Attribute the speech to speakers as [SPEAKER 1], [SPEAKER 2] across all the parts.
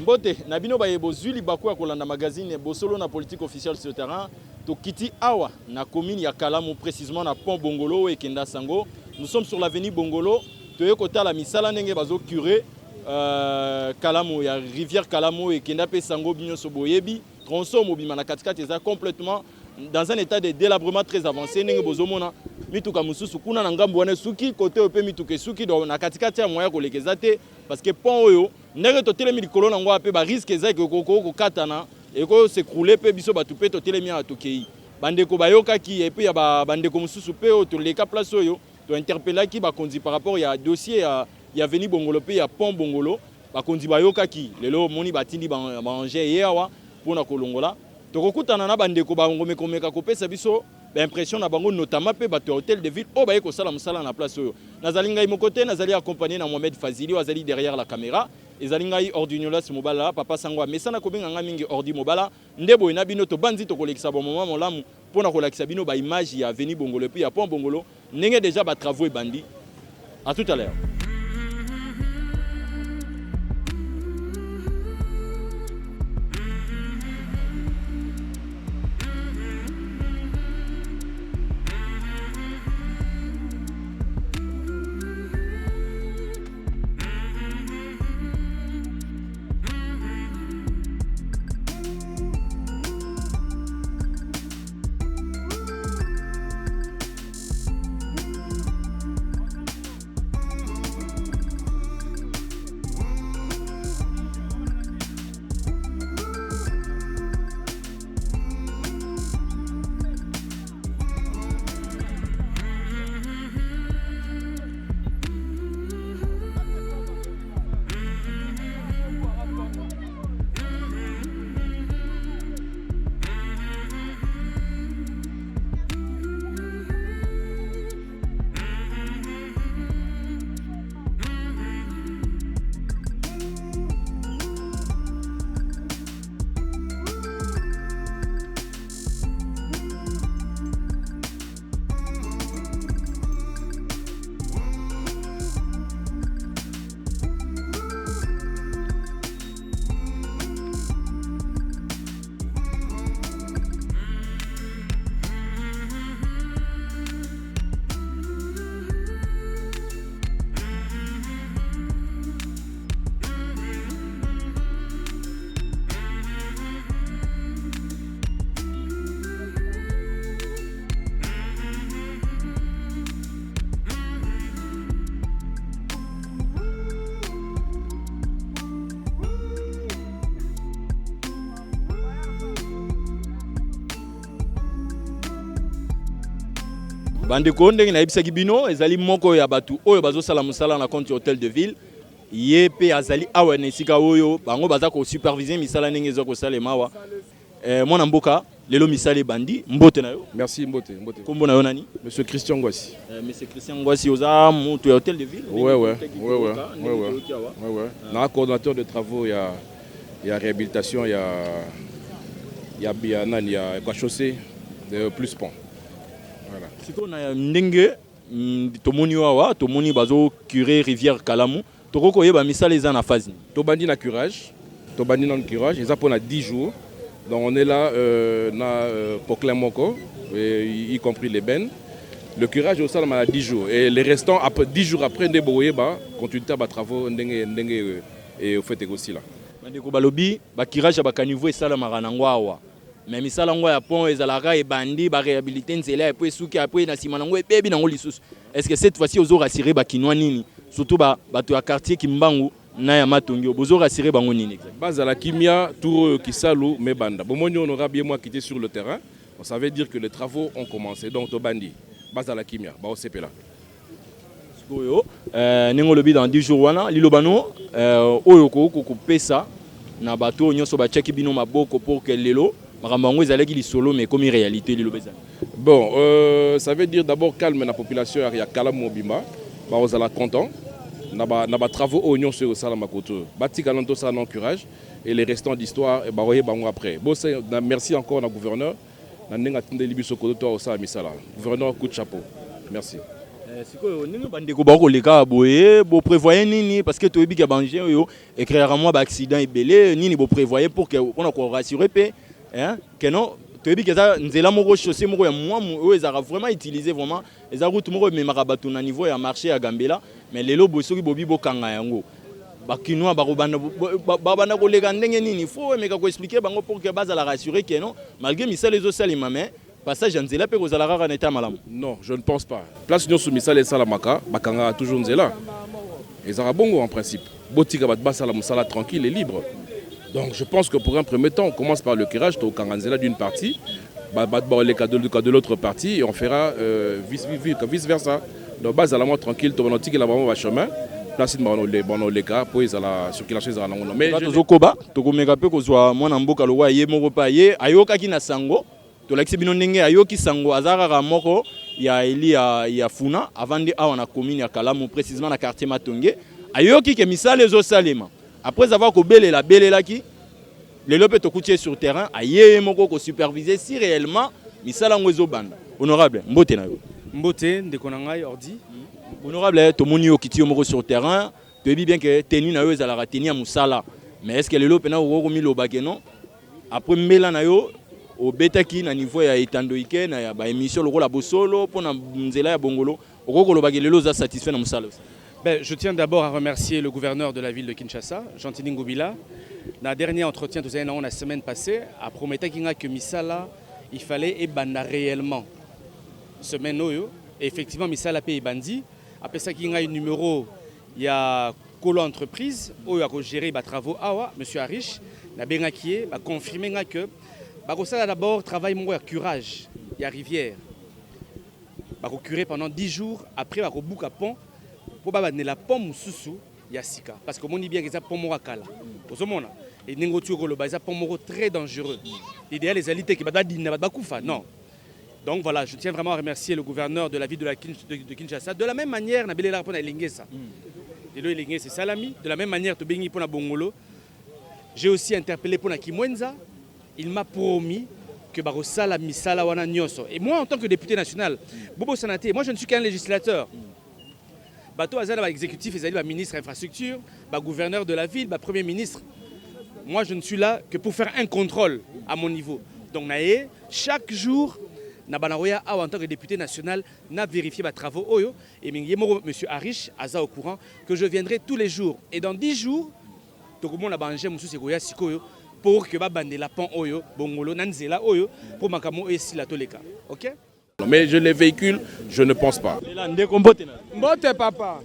[SPEAKER 1] Mbote, Nabino Bayebo Zuli Bakwa Kolanda Magazine, Bosolo na politique officielle sur le terrain, to Kiti Awa, na commune ya Kalamu, précisément na Pont Bongolo et Kenda Sango. Nous sommes sur l'avenue Bongolo, to Yokota la Misala Nenge Bazo curé, Kalamu, ya rivière Kalamu et Kenda Pe Sango Bignon Soboyebi, tronçon Mobimana Katikati, complètement dans un état de délabrement très avancé. Nenge Bozomona, Mituka Mususu, Kuna Nangambouane Suki, côté Ope Mituke Suki, dans la Katikati à Moya Kolekezate, parce que Pont Oyo, ndenge to telemi likolo na ngwa pe ba risque eza ke ko katana et ko s'écrouler pe biso ba tupe to telemi a tokei bandeko bayoka ki et puis ya ba bandeko mususu pe to leka place oyo to interpeller ki ba kondi par rapport ya dossier ya veni Bongolo pe ya Pont Bongolo ba kondi bayoka ki lelo moni batindi ba manger yewa pona kolongola to kokutana na bandeko ba ngome komeka ko pesa biso l'impression na bango notamment pe bato hôtel de ville o baye ko sala musala na place oyo nazali ngai mokote nazali accompagné na Mohamed Fazili azali derrière la caméra ezali ngai Ordinolas Mobala papa sangwa mesana ko benga nga mingi Ordi Mobala ndebo ina bino to banzi to kolekisa bo moment molamu pona kolekisa bino ba image ya Veni Bongolo puis ya Pont Bongolo ndenge déjà ba travaux et bandi à tout à l'heure. Bande konde na ebisa kibino ezali moko ya batu oyo bazo sala musala na compte hôtel de ville yepe azali awa na sika oyo bango baza ko superviser misala ndenge zo ko salema wa mwana mboka lelo misale bandi mbote na yo.
[SPEAKER 2] Merci mbote.
[SPEAKER 1] Kombo na yo nani?
[SPEAKER 2] Monsieur Christian Ngwasi.
[SPEAKER 1] Monsieur Christian Ngwasi oza mutu ya hôtel de ville.
[SPEAKER 2] Ouais. Na coordinateur de travaux il y a réhabilitation il y a quoi chaussée de plus pont. Voilà.
[SPEAKER 1] Siko na ndenge tomoni wawa tomoni bazo curer rivière Kalamu toko yeba misala eza na phase.
[SPEAKER 2] Tobandi na curage, ils ont 10 jours. Donc on est là pour Clermont, y compris les bennes. Le curage au sol a 10 jours et les restants après 10 jours après ndeboyeba continuer à travaux ndenge et au fait aussi là.
[SPEAKER 1] Bandeko balobi ba curage ba caniveau et sala maranango awa. Mais misala ngo ya pont ezalaka e bandi ba réhabiliter nzela et puis souki après na sima nango e bebi nango lisusu. Est-ce que cette fois-ci ozo rassurer ba kinwa nini surtout ba bato ya quartier Kimbangu na ya Matongi bozo rassurer bango nini exact.
[SPEAKER 2] Base à la kimia tour Kisalu mebanda. Bomoni on aura bien moi quitté sur le terrain. Ça veut dire que les travaux ont commencé donc to bandi. Base à la kimia ba OCP là.
[SPEAKER 1] Oyo ningo lobi dans 10 jours wana lilobano oyo ko pesa na bato nyonso ba check bino maboko pour que lelo makambango ezalaki li solo mais comme réalité lilobeza.
[SPEAKER 2] Bon ça veut dire d'abord calme la population ya Kalamu Mobimba ba ozala content na ba travaux oignon sur sala makoto batika lanto ça non courage et les restants d'histoire ba royer bango après. Bon merci encore na gouverneur na ndenga tinde libiso ko to au sa misala. Gouverneur coup de chapeau. Merci.
[SPEAKER 1] sikoyo ndenge bandeko bakoleka boye boprévoye nini parce que toyebi ke banger oyo éclairera moi baaccident ebele nini boprévoye pour que mpona korassuré mpe ke non toyebi ke eza nzela moko chaussée moko ya mwamu oyo ezalaka vraiment utilisé vraiment eza route moko ememaka bato na niveau ya marché ya Gambela mais lelo boye soki bobi bokanga yango bakinois babanda koleka ndenge nini fo emeka koexplike bango pour que bazala rassuré ke non malgré misala ezosalema mais passage à Nzela, peut-être à l'état malam.
[SPEAKER 2] Non, je ne pense pas. Place Nyon Soumissa, les Salamaka, Bakanga toujours Nzela. Et Zarabongo en principe. Botika Batbasa la Moussala tranquille et libre. Donc je pense que pour un premier temps, on commence par le curage, au Kanganzela d'une partie, les cas de l'autre partie, et on fera vice versa. Donc base à la moi tranquille, tout le monde la vraiment chemin. Place les cas, pour la circulation à la monde. Mais
[SPEAKER 1] je Zokoba, Tokomeka peut que soit moi Namboka le roi, Yemo Paye, Ayoka Kinasango. Tolakisi bino ndenge ayoki sango azara moko ya eli ya Funa avant de awa na commune ya Kalamu précisément na quartier Matonge ayoki ke misale zo salema après avoir ko belela ki lelo pe tokutie sur terrain aye moko ko superviser si réellement misala ngwezo banda honorable mbote na yo
[SPEAKER 3] mbote ndeko na ngai ordi
[SPEAKER 1] honorable to moni okiti moko sur terrain to bien que tenu na yo ezala tenu ya musala mais est-ce que lelo pe na ko mi lobake non après mbela na yo au betaki na niveau ya etandoike na ya ba émission lokola bosolo pona nzela ya bongolo okokolo bagelelo za satisfait na musala.
[SPEAKER 3] Ben, je tiens d'abord à remercier le gouverneur de la ville de Kinshasa, Jean-Tini Ngobila. Dans le dernier entretien que nous avons la semaine passée, a promis que Misala, il fallait ébanda réellement. Semaine où, effectivement, Misala paye bandi. Après ça, il y a un numéro, il y a Colo Entreprise, où il y a géré les travaux. Awa, M. Arish, a confirmé que Bakosala d'abord travaille mon curage, il y a rivière. Bako curer pendant 10 jours, après bako bouka pont pour ba la pont mususu ya sika parce que on dit bien que ça pont morakala. Ozomona et nengotu ko lo ba ça pont moko très dangereux. L'idéal les alités qui ba dina ba kufa non. Donc voilà, je tiens vraiment à remercier le gouverneur de la ville de Kinshasa de la même manière na belela pona elingesa. Et le elingesa c'est Salami de la même manière to bengi pona Bongolo. J'ai aussi interpellé pona Kimwenza. Il m'a promis que Barosala Misala wana nyonso. Et moi, en tant que député national, Bobo Sanaté, moi je ne suis qu'un législateur. Bato Azala, exécutif, Ezali, ministre infrastructure, gouverneur de la ville, premier ministre. Moi, je ne suis là que pour faire un contrôle à mon niveau. Donc, chaque jour, en tant que député national, n'a vérifié mes travaux. Et M. Arish, Aza au courant, que je viendrai tous les jours. Et dans 10 jours, tout le monde a bangé pour que bande la pont oyo bongolo nanzela oyo pour makamo esi la toleka. OK?
[SPEAKER 2] Mais je les véhicule, je ne pense pas.
[SPEAKER 4] Mbote papa.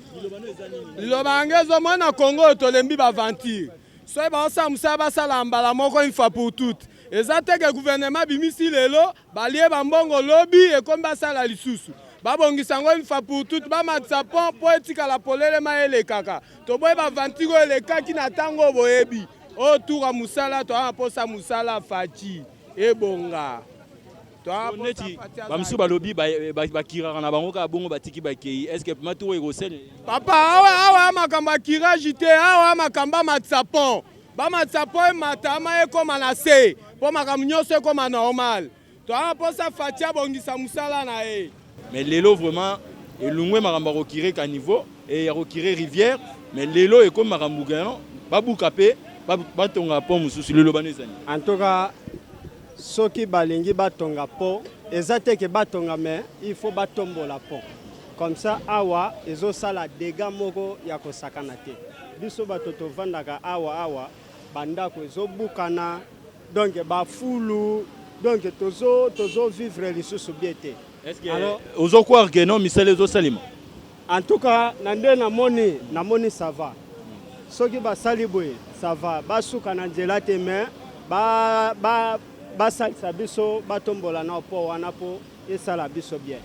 [SPEAKER 4] Lobangezo mwana Congo tolembi ba ventir. Soy ba osamusa ba salamba la moko une fois pour toutes. Ezate que gouvernement bimisi lelo balie ba mbongo lobby et comme ba sala lisusu. Ba bongisa ngo une fois pour toutes ba matsa pont po etika la polele maele kaka. To boy ba ventir le kaki na tango boyebi. O tour musala to aposa musala fachi ebonga to
[SPEAKER 1] neti bamsu balobi bakira na bango ka bongo batiki bakei est-ce que matu egosel
[SPEAKER 4] papa awa makamba kirage te awa makamba matsapon ba matsapon matama e koma na se po makamnyoso koma normal to aposa fachi abongisa musala na e
[SPEAKER 1] mais lelo vraiment elungwe makamba rokire ka niveau et ya rokire rivière mais lelo e comme makambugano babuka pe batonga pont mususu lelo banezani
[SPEAKER 5] en tout cas soki balingi batonga pont ezate ke batonga mais il faut batombola pont comme ça awa ezosala dégâts moko ya kosakana te biso bato tovandaka awa bandako ezobukana donc bafulu donc tozo vivre lisusu bien te
[SPEAKER 1] est-ce que ozokwa que non misala ezosalima
[SPEAKER 5] en tout cas nande namoni ça va soki basali boye ça va basuka na nzela te mais basalisa biso batombola na po wana po esala biso bien.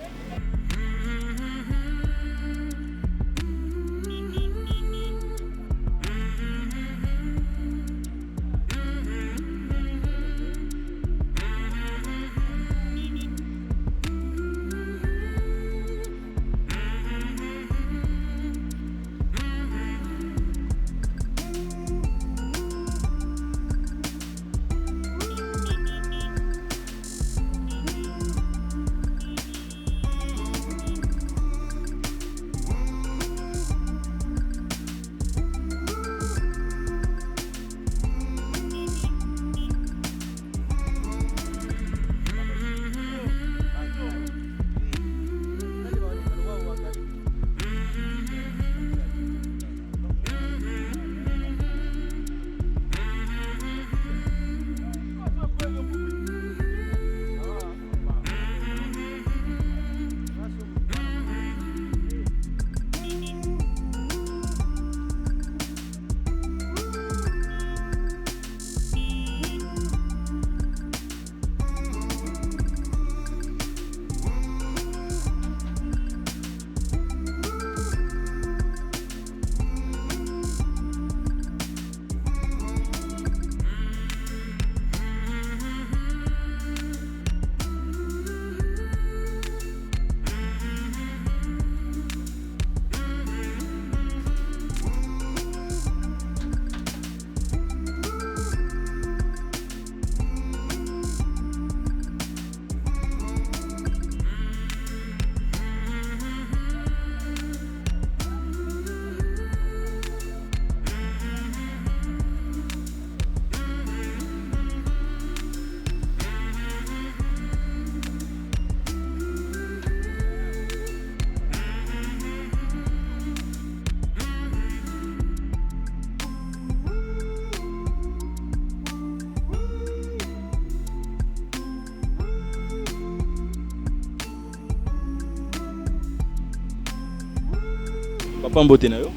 [SPEAKER 1] Papa mbote na yo.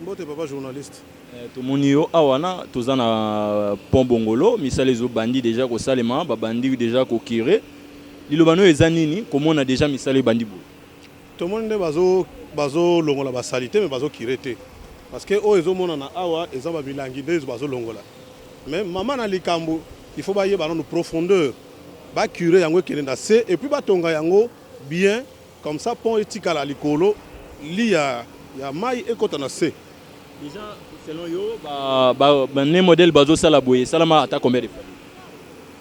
[SPEAKER 6] Mbote papa journaliste.
[SPEAKER 1] Tomoni yo awana toza na pont Bongolo, misala ezo bandi déjà ko salema, ba bandi déjà ko kire. Lilobano eza nini, comment on a déjà misala bandi bo.
[SPEAKER 6] Tout le monde bazo longola ba salité mais bazo kirete. Parce que o ezo mona na awa eza ba bilangi des bazo longola. Mais maman na likambo, il faut ba yeba na profondeur. Ba curer yango kelenda se et puis ba tonga yango bien comme ça pont etika la likolo li ya mai ekota na se.
[SPEAKER 1] Déjà selon yo ba ne modèle bazo sala boye salama ata combien de fois.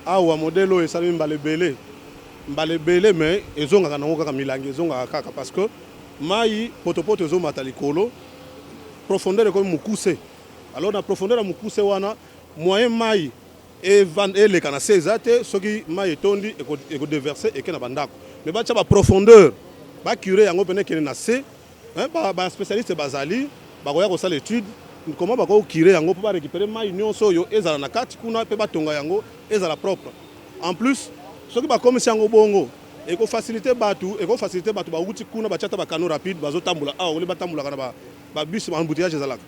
[SPEAKER 6] Awa modèle o esali mbalebele. Mbalebele mais ezonga nango kaka milangi ezonga kaka parce que mai potopoto ezo mata likolo profondeur comme mukuse. Alors na profondeur ya mukuse wana moyen mai et le kana sezate soki mai etondi eko déverser et na bandako. Mais ba tcha ba profondeur ba curer yango pene kene na se hein ba spécialiste bazali ba koya ko sala étude comment ba ko curer yango pour ba récupérer mai nyonso yo ezala na kati kuna pe ba tonga yango ezala propre. En plus soki ba comme yango bongo eko faciliter batu ba wuti kuna ba chata ba canaux rapide bazo tambula ah ole ba tambula kana ba bus ba embouteillage ezalaka.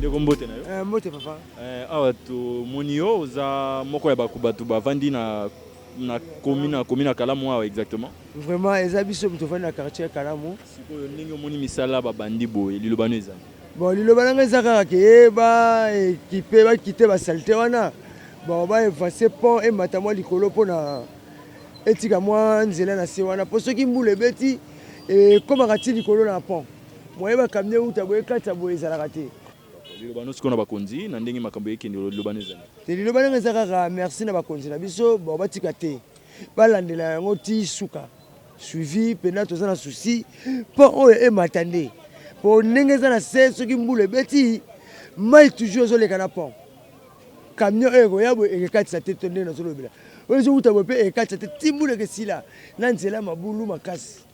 [SPEAKER 1] ndeko mbote na yo.
[SPEAKER 7] Mbote papa.
[SPEAKER 1] Awa to monio za moko ya bakubatu bavandi na commune Kalamu awa exactement.
[SPEAKER 7] Vraiment eza biso muto vandi na quartier Kalamu.
[SPEAKER 1] Sikoyo ndenge moni misala babandi boye lilobano eza.
[SPEAKER 7] Bon lilobana ngeza kaka ke ba équipe ba quitter ba saleté wana. Bon ba effacer pont et matamwa likolo pona etika mwa nzela na se wana pour ceux qui mbule beti et comme akati likolo na pont. Moye ba kamne uta boye kata boye ezala kate.
[SPEAKER 1] lilobano sikona bakonzi na ndenge makambo yake ndio lilobano ezali
[SPEAKER 7] te lilobano ezaka merci na bakonzi na biso bo batika te balandela yango ti suka suivi pena toza na souci po oyo ematande po ndenge eza na se soki mbula ebeti mai toujours ezoleka na pont camion ekoya boye ekekatisa te to ndenge nazolobela oyo ezowuta boye mpe ekekatisa te ti mbula ekesila na nzela mabulu makasi.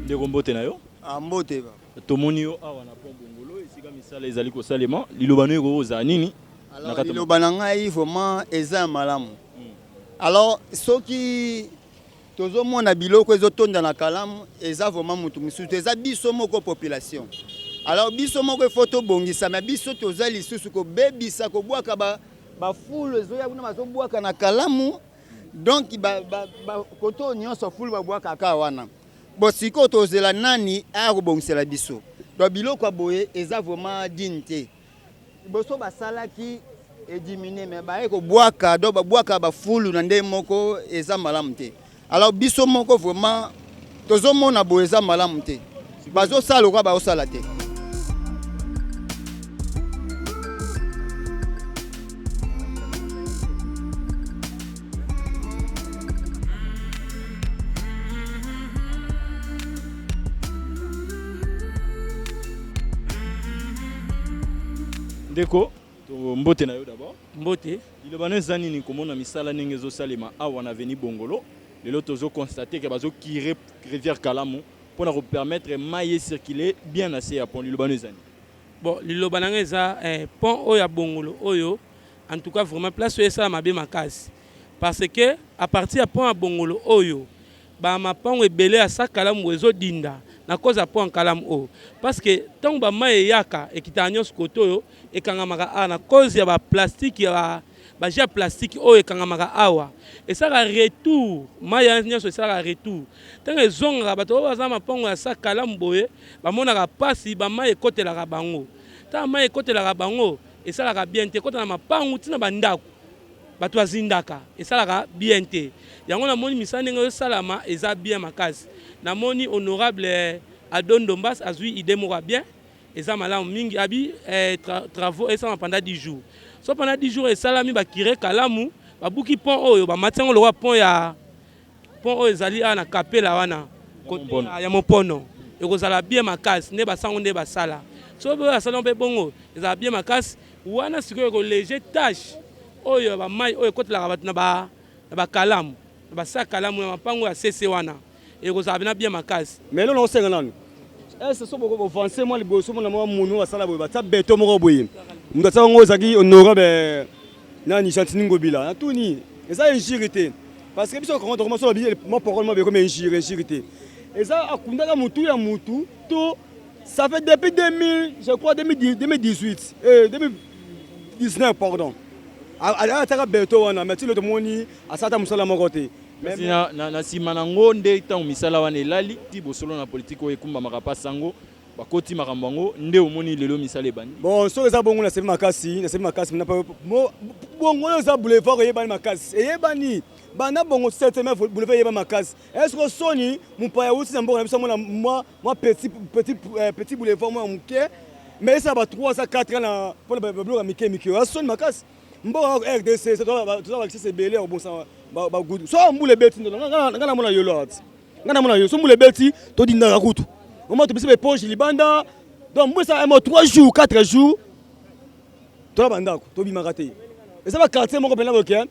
[SPEAKER 1] ndeko mbote na yo
[SPEAKER 8] mbote ba
[SPEAKER 1] tomoni yo awa na pont Bongolo esika misala ezali kosalema lilobano eko oza nini
[SPEAKER 8] alors lilobana ngai vraiment eza malamu alors soki tozomona biloko ezotonda na kalamu eza vraiment mutu misusu eza biso moko population alors biso moko faut tobongisa mais biso toza lisusu kobebisa kobwaka bafulu ezoya kuna bazobwaka na kalamu donc koto nyonso fulu babwaka ka wana bon siko tozela nani akobongisela biso do biloko boye eza vraiment dignité boso basalaki ediminer mais ba ekobwaka do babwaka bafulu na nde moko eza malamu te alors biso moko vraiment tozomona boye eza malamu te bazosala kwa baosala te.
[SPEAKER 1] ndeko mbote na yo d'abord
[SPEAKER 3] mbote
[SPEAKER 1] lilobano eza nini komona misala ndenge ezosalema awa na avenue Bongolo lelo tozo constater que bazokire rivière Kalamu mpona kopermettre mai circuler bien na se ya pont lilobano eza nini
[SPEAKER 9] bon lilobana eza pont oyo ya Bongolo oyo en tout cas vraiment place oyo esalama be makasi parce que à partir ya pont ya Bongolo oyo bamapango ebele ya sa Kalamu ezodinda na cause ya pont Kalamu oyo parce que ntango bamai eyaka ekitaka nyonso kote oyo ekangamaka awa na cause ya baplastique ya baja plastique oyo ekangamaka awa esalaka retour mai nyonso esalaka retour ntango ezongaka bato oyo baza mapango ya sa Kalamu boye bamonaka mpasi bamai ekotelaka bango ntango mai ekotelaka bango esalaka bien te ekotela mapango ntina bandako bato bazindaka esalaka bien te yango namoni misala ndenge ezosalama eza bien makasi namoni honorable Adondo Mbas azwi idée moko bien eza malamu mingi abi travaux esalama pendant 10 jours so pendant 10 jours esalami bakire Kalamu babuki pont oyo bamatiango lokwa pont oyo ezali awa na kapela wana ya mopono ekozala bien makasi nde basango nde basala so oyo asala mpe bongo ezala bien makasi wana sikoyo ekolege tâche oyo bamai oyo ekotelaka bato na bakalamu na basa Kalamu na mapango ya sese wana ekozala bina bien makasi
[SPEAKER 4] mais lelo osenga nanu ese so boko avancer moi liboso mona mwa munu wasala boye bata beto moko boye mutu ataka ngo ezaki honorable nani Chantini Ngobila na tuni eza injurité parce que biso quand on commence à bien moi parole moi comme injurité eza akundaka mutu ya mutu to ça fait depuis 2000 je crois 2018 2019 pardon ataka beto wana mais tilo to moni asata musala moko te
[SPEAKER 1] na sima nango nde ntango misala wana elali ti bosolo na politike oyo ekumbamaka mpasi yango bakoti makambo yango nde omoni lelo misala ebandi
[SPEAKER 4] bon soki eza bongo nasebi makasi bongo oyo eza boulevard eyebani makasi eyebani banda bongo certainement boulevard eyeba makasi estce soni mopaya uti na mboka na biso mona mwa petit boulevard mwa moke mais esa ba 3 à 4 ans mpona babiloko ya mike oyo asoni makasi mboka RDC toza bakisisa ebele obonsa bagudu so mbula ebeti nga namona yolo ati nga namona yolo so mbula ebeti todindaka kutu oma tobisi beponge libanda donc mbwesa 3 jours 4 jours tola bandako tobimaka te eza bakartier moko mpena boke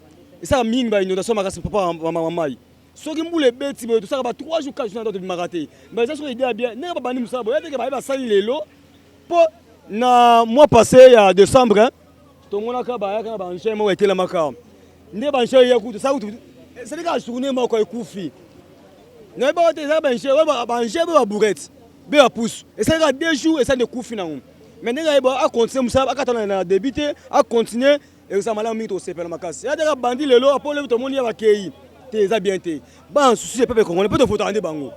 [SPEAKER 4] ça mingi ba inondation makasi papa mamai soki mbula ebeti boye tosaka ba 3 jours 4 jours na tobimaka te mais ça soki idée bien ndenge babandi mosala boye teke baye basali lelo mpo na mois passé ya décembre tomonaka bayaka na banche moko etelemaka nde banche ya kutu sa kutu c'est ka journée moko ekufi na ba te za banche be ba bourrette be ba pousse et ça ka 2 jours et ça ne kufi na ngum mais ndenge ba a continuer mosala akatana na débuter a continuer et ça malamu mingi to sepela makasi ya teka bandi lelo apole to moni ya bakei te za bien te ba souci c'est peuple congolais peut te foto ande bango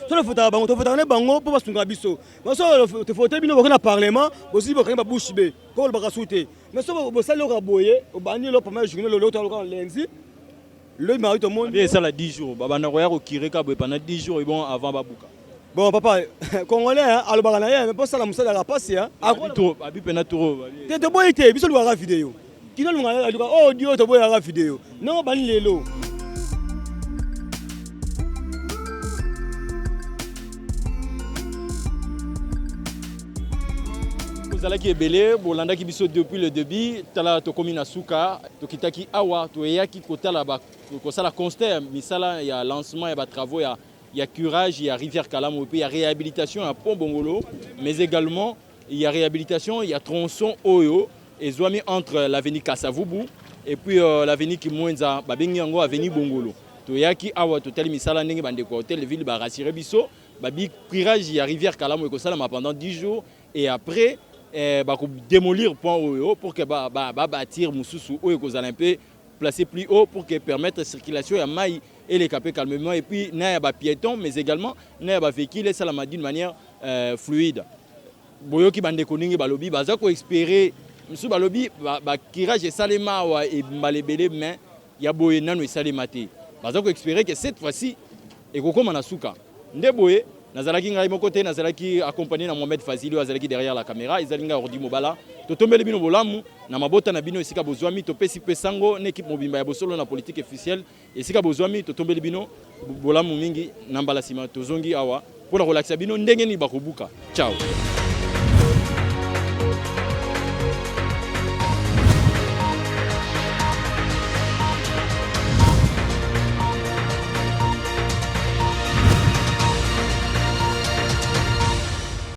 [SPEAKER 4] so le foto bango to foto ande bango po basunga biso mais so te foto bino bokona parlement aussi bokana ba bouche be ko le bakasute mais so bo sali ka boye o bandi lo premier journée le to ka lundi le mari to monde
[SPEAKER 1] et ça la 10 jours baba na roya ko kireka boye pendant 10 jours et bon avant babuka
[SPEAKER 4] bon papa congolais alobaka na ye mais pour ça la musala ka passe
[SPEAKER 1] abi pena turo
[SPEAKER 4] te boye te biso lo ka vidéo kino lunga aluka audio to boye ka vidéo non bani lelo.
[SPEAKER 1] Zalaki ebele bolanda ki biso depuis le début tala to komi na suka to kitaki awa to yaki kotala ba ko sala constat misala ya lancement ya ba travaux ya curage ya rivière Kalamu puis ya réhabilitation à pont Bongolo mais également il y a réhabilitation il y a tronçon Oyo et zoami entre l'avenue Kasavubu et puis l'avenue Kimwenza babengi yango avenue Bongolo to yaki awa to tali misala ndenge bande ko hôtel ville ba rassurer biso babi curage ya rivière Kalamu ko sala pendant 10 jours et après démolir point Oyo pour que bâtir Moussousou Oyo un peu placé plus haut pour que permettre la circulation à maille et les caper calmement et puis n'a pas piéton mais également n'a pas véhicule ça la d'une manière fluide. Boyo qui bande koningi balobi baza ko espérer monsieur balobi ba kirage salema wa et malebele mais ya boye nano et salemate baza ko espérer que cette fois-ci et kokoma na suka nde boye nazalaki ngai moko te nazalaki accompagné na Mohamed Fazili azalaki derrière la caméra izalinga ordi mobala totombeli bino bolamu na mabota na bino esika bozwami topesi pe sango na équipe mobimba ya bosolo na politique officielle esika bozwami totombeli bino bolamu mingi na mbala sima tozongi awa pour la relaxer bino ndenge ni bakobuka ciao.